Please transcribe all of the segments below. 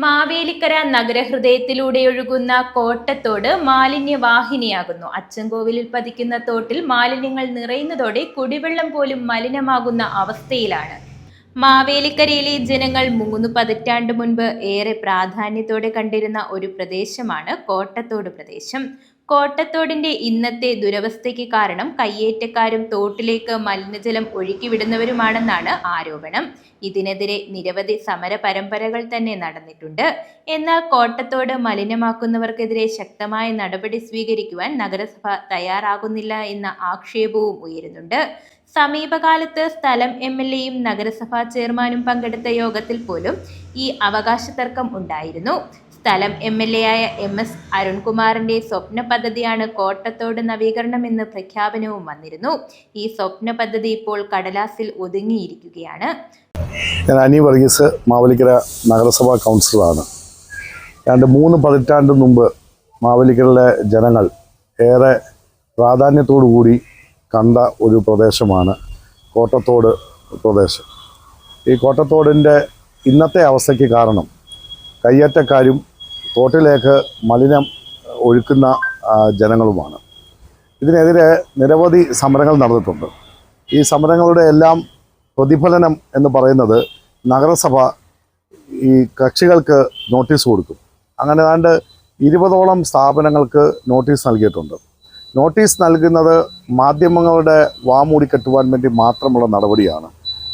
മാവേലിക്കര നഗരഹൃദയത്തിലൂടെയൊഴുകുന്ന കോട്ടത്തോട് മാലിന്യവാഹിനിയാകുന്നു. അച്ചൻകോവിലിൽ പതിക്കുന്ന തോട്ടിൽ മാലിന്യങ്ങൾ നിറയുന്നതോടെ കുടിവെള്ളം പോലും മലിനമാകുന്ന അവസ്ഥയിലാണ്. മാവേലിക്കരയിലെ ജനങ്ങൾ 3 പതിറ്റാണ്ട് മുൻപ് ഏറെ പ്രാധാന്യത്തോടെ കണ്ടിരുന്ന ഒരു പ്രദേശമാണ് കോട്ടത്തോട് പ്രദേശം. കോട്ടത്തോടിന്റെ ഇന്നത്തെ ദുരവസ്ഥയ്ക്ക് കാരണം കയ്യേറ്റക്കാരും തോട്ടിലേക്ക് മലിനജലം ഒഴുക്കിവിടുന്നവരുമാണെന്നാണ് ആരോപണം. ഇതിനെതിരെ നിരവധി സമര പരമ്പരകൾ തന്നെ നടന്നിട്ടുണ്ട്. എന്നാൽ കോട്ടത്തോട് മലിനമാക്കുന്നവർക്കെതിരെ ശക്തമായ നടപടി സ്വീകരിക്കുവാൻ നഗരസഭ തയ്യാറാകുന്നില്ല എന്ന ആക്ഷേപവും ഉയരുന്നുണ്ട്. സമീപകാലത്ത് സ്ഥലം MLAയും നഗരസഭാ ചെയർമാനും പങ്കെടുത്ത യോഗത്തിൽ പോലും ഈ അവകാശ തർക്കം ഉണ്ടായിരുന്നു. സ്ഥലം MLAയായ MS അരുൺകുമാറിന്റെ സ്വപ്ന പദ്ധതിയാണ് കോട്ടത്തോട് നവീകരണം എന്ന പ്രഖ്യാപനവും വന്നിരുന്നു. ഈ സ്വപ്ന പദ്ധതി ഇപ്പോൾ കടലാസിൽ ഒതുങ്ങിയിരിക്കുകയാണ്. ഞാൻ അനി വർഗീസ്, മാവേലിക്കര നഗരസഭാ കൗൺസിലറാണ്. 3 പതിറ്റാണ്ട് മുമ്പ് മാവേലിക്കരയിലെ ജനങ്ങൾ ഏറെ പ്രാധാന്യത്തോടു കൂടി കണ്ട ഒരു പ്രദേശമാണ് കോട്ടത്തോട് പ്രദേശം. ഈ കോട്ടത്തോടിൻ്റെ ഇന്നത്തെ അവസ്ഥയ്ക്ക് കാരണം കയ്യേറ്റക്കാരും തോട്ടിലേക്ക് മലിനം ഒഴുക്കുന്ന ജനങ്ങളുമാണ്. ഇതിനെതിരെ നിരവധി സമരങ്ങൾ നടന്നിട്ടുണ്ട്. ഈ സമരങ്ങളുടെ എല്ലാം പ്രതിഫലനം എന്ന് പറയുന്നത് നഗരസഭ ഈ കക്ഷികൾക്ക് നോട്ടീസ് കൊടുക്കും. അങ്ങനെ ഏതാണ്ട് 20ഓളം സ്ഥാപനങ്ങൾക്ക് നോട്ടീസ് നൽകിയിട്ടുണ്ട്. നോട്ടീസ് നൽകുന്നത് മാധ്യമങ്ങളുടെ വാമൂടി കെട്ടുവാൻ വേണ്ടി മാത്രമുള്ള നടപടിയാണ്.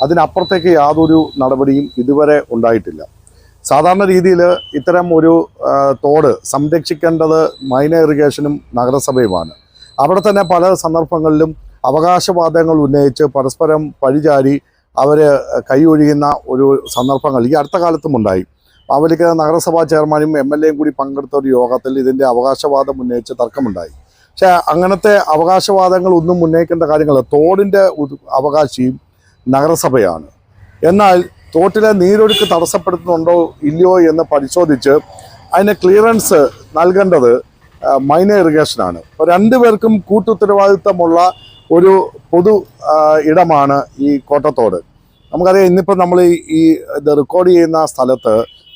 അതിനപ്പുറത്തേക്ക് യാതൊരു നടപടിയും ഇതുവരെ ഉണ്ടായിട്ടില്ല. സാധാരണ രീതിയിൽ ഇത്തരം ഒരു തോട് സംരക്ഷിക്കേണ്ടത് മൈനർ ഇറിഗേഷനും നഗരസഭയുമാണ്. അവിടെ തന്നെ പല സന്ദർഭങ്ങളിലും അവകാശവാദങ്ങൾ ഉന്നയിച്ച് പരസ്പരം പഴിചാരി അവർ കൈയൊഴിയുന്ന ഒരു സന്ദർഭങ്ങൾ ഈ അടുത്ത കാലത്തും ഉണ്ടായി. മാവേലിക്കര നഗരസഭാ ചെയർമാനും MLAയും കൂടി പങ്കെടുത്ത ഒരു യോഗത്തിൽ ഇതിൻ്റെ അവകാശവാദം ഉന്നയിച്ച് തർക്കമുണ്ടായി. പക്ഷേ അങ്ങനത്തെ അവകാശവാദങ്ങൾ ഒന്നും ഉന്നയിക്കേണ്ട കാര്യങ്ങൾ, തോടിൻ്റെ അവകാശിയും നഗരസഭയാണ്. എന്നാൽ തോട്ടിലെ നീരൊഴുക്ക് തടസ്സപ്പെടുത്തുന്നുണ്ടോ ഇല്ലയോ എന്ന് പരിശോധിച്ച് അതിന് ക്ലിയറൻസ് നൽകേണ്ടത് മൈനർ ഇറിഗേഷനാണ്. അപ്പോൾ 2 പേർക്കും കൂട്ടുത്തരവാദിത്തമുള്ള ഒരു പൊതു ഇടമാണ് ഈ കോട്ടത്തോട്. നമുക്കറിയാം, ഇന്നിപ്പോൾ നമ്മൾ ഇത് റെക്കോർഡ് ചെയ്യുന്ന സ്ഥലത്ത്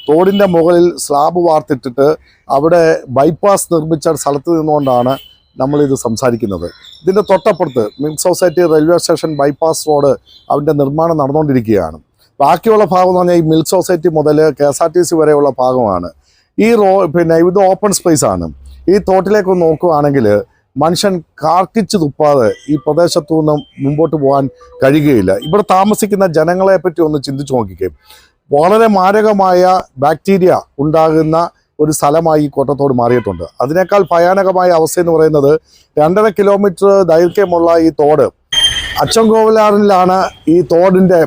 തോടിൻ്റെ മുകളിൽ സ്ലാബ് വാർത്തിട്ടിട്ട് അവിടെ ബൈപ്പാസ് നിർമ്മിച്ച സ്ഥലത്ത് നിന്നുകൊണ്ടാണ് നമ്മളിത് സംസാരിക്കുന്നത്. ഇതിൻ്റെ തൊട്ടപ്പുറത്ത് milk society railway station bypass road അതിൻ്റെ നിർമ്മാണം നടന്നുകൊണ്ടിരിക്കുകയാണ്. ബാക്കിയുള്ള ഭാഗം എന്ന് പറഞ്ഞാൽ ഈ മിൽക്ക് സൊസൈറ്റി മുതൽ KSRTC വരെയുള്ള ഭാഗമാണ്. ഈ ഇത് ഓപ്പൺ സ്പേസ് ആണ്. ഈ തോട്ടിലേക്ക് നോക്കുകയാണെങ്കിൽ മനുഷ്യൻ കാർക്കിച്ച് തുപ്പാതെ ഈ പ്രദേശത്തു നിന്നും മുമ്പോട്ട് പോകാൻ കഴിയുകയില്ല. ഇവിടെ താമസിക്കുന്ന ജനങ്ങളെ പറ്റി ഒന്ന് ചിന്തിച്ചു നോക്കിക്കേ. വളരെ മാരകമായ ബാക്ടീരിയ ഉണ്ടാകുന്ന ഒരു സ്ഥലമായി ഈ കോട്ടത്തോട് മാറിയിട്ടുണ്ട്. അതിനേക്കാൾ ഭയാനകമായ അവസ്ഥ എന്ന് പറയുന്നത് 2.5 കിലോമീറ്റർ ദൈർഘ്യമുള്ള ഈ തോട് അച്ചൻകോവിലാറിലാണ് ഈ തോടിൻ്റെ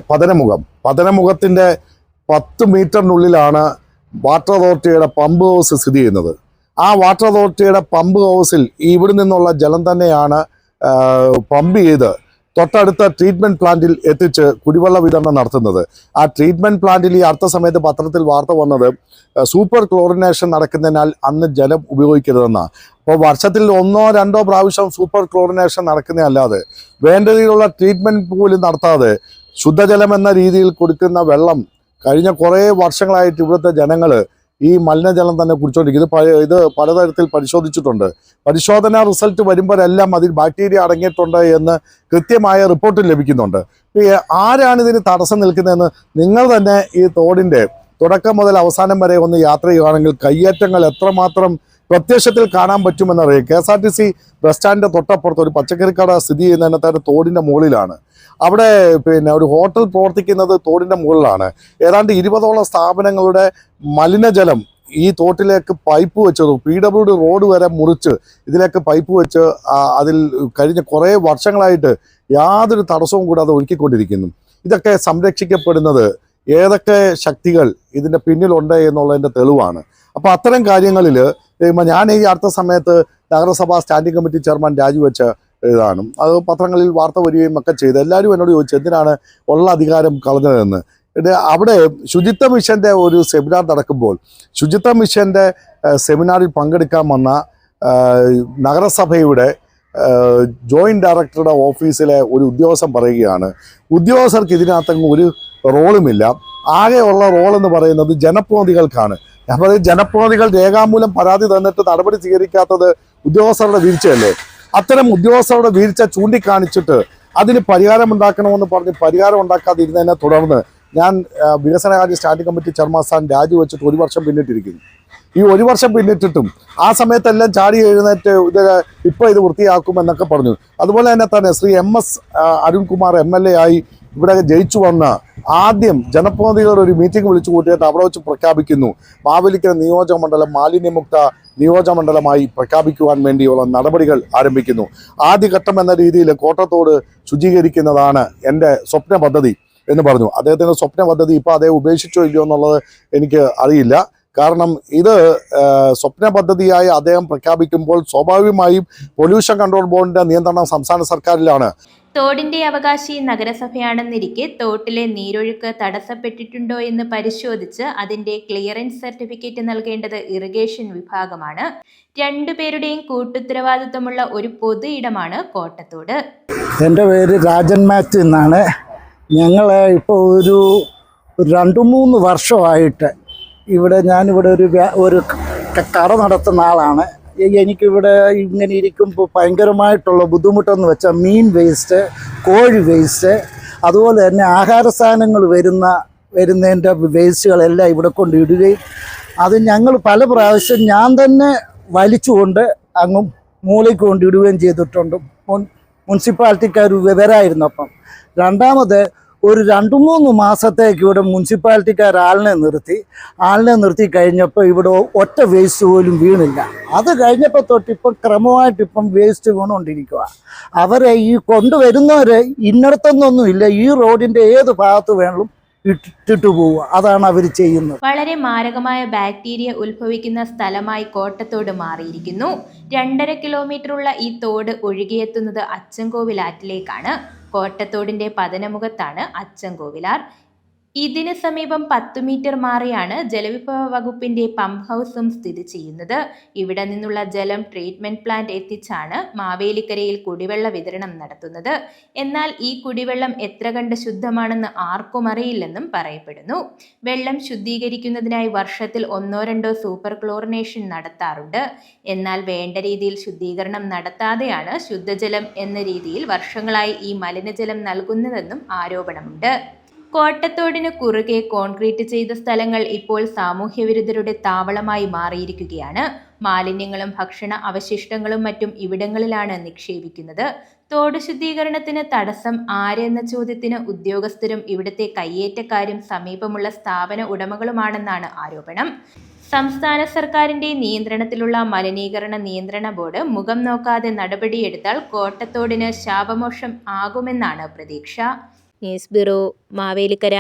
പതനമുഖത്തിൻ്റെ 10 മീറ്ററിനുള്ളിലാണ് വാട്ടർ അതോറിറ്റിയുടെ പമ്പ് ഹൗസ് സ്ഥിതി ചെയ്യുന്നത്. ആ വാട്ടർ അതോറിറ്റിയുടെ പമ്പ് ഹൗസിൽ ഇവിടെ നിന്നുള്ള ജലം തന്നെയാണ് പമ്പ് ചെയ്ത് തൊട്ടടുത്ത ട്രീറ്റ്മെൻറ്റ് പ്ലാന്റിൽ എത്തിച്ച് കുടിവെള്ള വിതരണം നടത്തുന്നത്. ആ ട്രീറ്റ്മെൻറ്റ് പ്ലാന്റിൽ ഈ അടുത്ത സമയത്ത് പത്രത്തിൽ വാർത്ത വന്നത് സൂപ്പർ ക്ലോറിനേഷൻ നടക്കുന്നതിനാൽ അന്ന് ജലം ഉപയോഗിക്കരുതെന്നാണ്. അപ്പോൾ വർഷത്തിൽ 1-2 പ്രാവശ്യം സൂപ്പർ ക്ലോറിനേഷൻ നടക്കുന്നതല്ലാതെ വേണ്ട രീതിയിലുള്ള ട്രീറ്റ്മെൻറ്റ് പോലും നടത്താതെ ശുദ്ധജലം എന്ന രീതിയിൽ കൊടുക്കുന്ന വെള്ളം കഴിഞ്ഞ കുറേ വർഷങ്ങളായിട്ട് ഇവിടുത്തെ ജനങ്ങൾ ഈ മലിനജലം തന്നെ കുടിച്ചുകൊണ്ടിരിക്കും. ഇത് പലതരത്തിൽ പരിശോധിച്ചിട്ടുണ്ട്. പരിശോധനാ റിസൾട്ട് വരുമ്പോഴെല്ലാം അതിൽ ബാക്ടീരിയ അടങ്ങിയിട്ടുണ്ട് എന്ന് കൃത്യമായ റിപ്പോർട്ട് ലഭിക്കുന്നുണ്ട്. ആരാണ് ഇതിന് തടസ്സം നിൽക്കുന്നതെന്ന് നിങ്ങൾ തന്നെ ഈ തോടിൻ്റെ തുടക്കം മുതൽ അവസാനം വരെ ഒന്ന് യാത്ര ചെയ്യുകയാണെങ്കിൽ കയ്യേറ്റങ്ങൾ എത്രമാത്രം പ്രത്യക്ഷത്തിൽ കാണാൻ പറ്റുമെന്നറിയാം. KSRTC ബസ് സ്റ്റാൻഡിൻ്റെ തൊട്ടപ്പുറത്ത് ഒരു പച്ചക്കറിക്കട സ്ഥിതി ചെയ്യുന്നതിനകത്ത് തോടിൻ്റെ മുകളിലാണ്. അവിടെ ഒരു ഹോട്ടൽ പ്രവർത്തിക്കുന്നത് തോടിൻ്റെ മുകളിലാണ്. ഏതാണ്ട് 20ഓളം സ്ഥാപനങ്ങളുടെ മലിനജലം ഈ തോട്ടിലേക്ക് പൈപ്പ് വെച്ച് PWD റോഡ് വരെ മുറിച്ച് ഇതിലേക്ക് പൈപ്പ് വെച്ച് അതിൽ കഴിഞ്ഞ കുറേ വർഷങ്ങളായിട്ട് യാതൊരു തടസ്സവും കൂടാതെ ഒഴുക്കിക്കൊണ്ടിരിക്കുന്നു. ഇതൊക്കെ സംരക്ഷിക്കപ്പെടുന്നത് ഏതൊക്കെ ശക്തികൾ ഇതിൻ്റെ പിന്നിലുണ്ട് എന്നുള്ളതിൻ്റെ തെളിവാണ്. അപ്പോൾ അത്തരം കാര്യങ്ങളിൽ ഞാൻ ഈ അടുത്ത സമയത്ത് നഗരസഭാ സ്റ്റാൻഡിംഗ് കമ്മിറ്റി ചെയർമാൻ രാജിവെച്ച ഇതാണ്. അത് പത്രങ്ങളിൽ വാർത്ത വരികയും ഒക്കെ ചെയ്ത് എല്ലാവരും എന്നോട് ചോദിച്ചു എന്തിനാണ് ഉള്ള അധികാരം കളഞ്ഞതെന്ന്. അവിടെ ശുചിത്വ മിഷൻ്റെ ഒരു സെമിനാർ നടക്കുമ്പോൾ ശുചിത്വ മിഷൻ്റെ സെമിനാറിൽ പങ്കെടുക്കാൻ വന്ന നഗരസഭയുടെ ജോയിന്റ് ഡയറക്ടറുടെ ഓഫീസിലെ ഒരു ഉദ്യോഗസ്ഥൻ പറയുകയാണ്, ഉദ്യോഗസ്ഥർക്ക് ഇതിനകത്തങ്ങ് ഒരു റോളുമില്ല, ആകെയുള്ള റോളെന്ന് പറയുന്നത് ജനപ്രതിനിധികൾക്കാണ്. ഞാൻ പറയും, ജനപ്രതിനിധികൾ രേഖാമൂലം പരാതി തന്നിട്ട് നടപടി സ്വീകരിക്കാത്തത് ഉദ്യോഗസ്ഥരുടെ വീഴ്ചയല്ലേ? അത്തരം ഉദ്യോഗസ്ഥരുടെ വീഴ്ച ചൂണ്ടിക്കാണിച്ചിട്ട് അതിന് പരിഹാരമുണ്ടാക്കണമെന്ന് പറഞ്ഞ് പരിഹാരം ഉണ്ടാക്കാതിരുന്നതിനെ തുടർന്ന് ഞാൻ വികസനകാര്യ സ്റ്റാൻഡിംഗ് കമ്മിറ്റി ചെയർമാൻ രാജിവെച്ചിട്ട് 1 വർഷം പിന്നിട്ടിരിക്കുന്നു. ഈ 1 വർഷം പിന്നിട്ടിട്ടും ആ സമയത്തെല്ലാം ചാടി എഴുന്നേറ്റ് ഇപ്പോൾ ഇത് വൃത്തിയാക്കുമെന്നൊക്കെ പറഞ്ഞു. അതുപോലെ തന്നെ ശ്രീ MS അരുൺകുമാർ MLA ആയി ഇവിടെ ജയിച്ചു വന്ന ആദ്യം ജനപ്രതിനിധികളുടെ ഒരു മീറ്റിംഗ് വിളിച്ചു കൂട്ടിയിട്ട് അവിടെ വെച്ച് പ്രഖ്യാപിക്കുന്നു, മാവേലിക്കര നിയോജകമണ്ഡലം മാലിന്യമുക്ത നിയോജകമണ്ഡലമായി പ്രഖ്യാപിക്കുവാൻ വേണ്ടിയുള്ള നടപടികൾ ആരംഭിക്കുന്നു. ആദ്യഘട്ടം എന്ന രീതിയിൽ കോട്ടത്തോട് ശുചീകരിക്കുന്നതാണ് എൻ്റെ സ്വപ്ന പദ്ധതി എന്ന് പറഞ്ഞു. അദ്ദേഹത്തിൻ്റെ സ്വപ്ന പദ്ധതി ഇപ്പോൾ അദ്ദേഹം ഉപേക്ഷിച്ചോ ഇല്ലയോ എന്നുള്ളത് എനിക്ക് അറിയില്ല. കാരണം ഇത് സ്വപ്ന പദ്ധതിയായി അദ്ദേഹം പ്രഖ്യാപിക്കുമ്പോൾ സ്വാഭാവികമായും പൊല്യൂഷൻ കൺട്രോൾ ബോർഡിൻ്റെ നിയന്ത്രണം സംസ്ഥാന സർക്കാരിലാണ്. തോടിന്റെ അവകാശി നഗരസഭയാണെന്നിരിക്കെ തോട്ടിലെ നീരൊഴുക്ക് തടസ്സപ്പെട്ടിട്ടുണ്ടോ എന്ന് പരിശോധിച്ച് അതിന്റെ ക്ലിയറൻസ് സർട്ടിഫിക്കറ്റ് നൽകേണ്ടത് ഇറിഗേഷൻ വിഭാഗമാണ്. രണ്ടുപേരുടെയും കൂട്ടുത്തരവാദിത്വമുള്ള ഒരു പൊതു ഇടമാണ് കോട്ടത്തോട്. എൻ്റെ പേര് രാജൻ മാത്യു എന്നാണ്. ഞങ്ങൾ ഇപ്പോൾ ഒരു 2-3 വർഷമായിട്ട് ഞാനിവിടെ ഒരു കട നടത്തുന്ന ആളാണ്. എനിക്കിവിടെ ഇങ്ങനെ ഇരിക്കുമ്പോൾ ഭയങ്കരമായിട്ടുള്ള ബുദ്ധിമുട്ടെന്ന് വെച്ചാൽ മീൻ വേസ്റ്റ്, കോഴി വേസ്റ്റ്, അതുപോലെ തന്നെ ആഹാര സാധനങ്ങൾ വരുന്നതിൻ്റെ വേസ്റ്റുകളെല്ലാം ഇവിടെ കൊണ്ടിടുകയും അത് ഞങ്ങൾ പല പ്രാവശ്യം ഞാൻ തന്നെ വലിച്ചുകൊണ്ട് അങ്ങ് മൂലയ്ക്ക് കൊണ്ടിടുകയും ചെയ്തിട്ടുണ്ട്. മുനിസിപ്പാലിറ്റിക്കാർ വരായിരുന്നപ്പം. രണ്ടാമത് ഒരു 2-3 മാസത്തേക്ക് ഇവിടെ മുനിസിപ്പാലിറ്റിക്കാർ ആളിനെ നിർത്തി കഴിഞ്ഞപ്പോൾ ഇവിടെ ഒറ്റ വേസ്റ്റ് പോലും വീണില്ല. അത് കഴിഞ്ഞപ്പോൾ തൊട്ടിപ്പം ക്രമമായിട്ടിപ്പം വേസ്റ്റ് വീണുകൊണ്ടിരിക്കുക. അവരെ ഈ കൊണ്ടുവരുന്നവരെ ഇന്നടത്തൊന്നൊന്നുമില്ല, ഈ റോഡിൻ്റെ ഏത് ഭാഗത്ത് വേണമെങ്കിലും ഇട്ടിട്ട് പോവുക. അതാണ് അവർ ചെയ്യുന്നത്. വളരെ മാരകമായ ബാക്ടീരിയ ഉത്ഭവിക്കുന്ന സ്ഥലമായി കോട്ടത്തോട് മാറിയിരിക്കുന്നു. 2.5 കിലോമീറ്ററുള്ള ഈ തോട് ഒഴുകിയെത്തുന്നത് അച്ചൻകോവിൽ ആറ്റിലേക്കാണ്. കോട്ടത്തോടിന്റെ പതനമുഖത്താണ് അച്ചൻകോവിലാർ. ഇതിന് സമീപം 10 മീറ്റർ മാറിയാണ് ജലവിഭവ വകുപ്പിന്റെ പമ്പ് ഹൗസും സ്ഥിതി ചെയ്യുന്നത്. ഇവിടെ നിന്നുള്ള ജലം ട്രീറ്റ്മെന്റ് പ്ലാന്റ് എത്തിച്ചാണ് മാവേലിക്കരയിൽ കുടിവെള്ള വിതരണം നടത്തുന്നത്. എന്നാൽ ഈ കുടിവെള്ളം എത്ര കണ്ട് ശുദ്ധമാണെന്ന് ആർക്കും അറിയില്ലെന്നും പറയപ്പെടുന്നു. വെള്ളം ശുദ്ധീകരിക്കുന്നതിനായി വർഷത്തിൽ 1-2 സൂപ്പർ ക്ലോറിനേഷൻ നടത്താറുണ്ട്. എന്നാൽ വേണ്ട രീതിയിൽ ശുദ്ധീകരണം നടത്താതെയാണ് ശുദ്ധജലം എന്ന രീതിയിൽ വർഷങ്ങളായി ഈ മലിനജലം നൽകുന്നതെന്നും ആരോപണമുണ്ട്. കോട്ടത്തോടിന് കുറുകെ കോൺക്രീറ്റ് ചെയ്ത സ്ഥലങ്ങൾ ഇപ്പോൾ സാമൂഹ്യവിരുദ്ധരുടെ താവളമായി മാറിയിരിക്കുകയാണ്. മാലിന്യങ്ങളും ഭക്ഷണ അവശിഷ്ടങ്ങളും മറ്റും ഇവിടങ്ങളിലാണ് നിക്ഷേപിക്കുന്നത്. തോട് ശുദ്ധീകരണത്തിന് തടസ്സം ആരെന്ന ചോദ്യത്തിന് ഉദ്യോഗസ്ഥരും ഇവിടുത്തെ കയ്യേറ്റക്കാരും സമീപമുള്ള സ്ഥാപന ഉടമകളുമാണെന്നാണ് ആരോപണം. സംസ്ഥാന സർക്കാരിന്റെ നിയന്ത്രണത്തിലുള്ള മലിനീകരണ നിയന്ത്രണ ബോർഡ് മുഖം നോക്കാതെ നടപടിയെടുത്താൽ കോട്ടത്തോടിന് ശാപമോക്ഷം ആകുമെന്നാണ് പ്രതീക്ഷ. News bureau, Mavelikkara.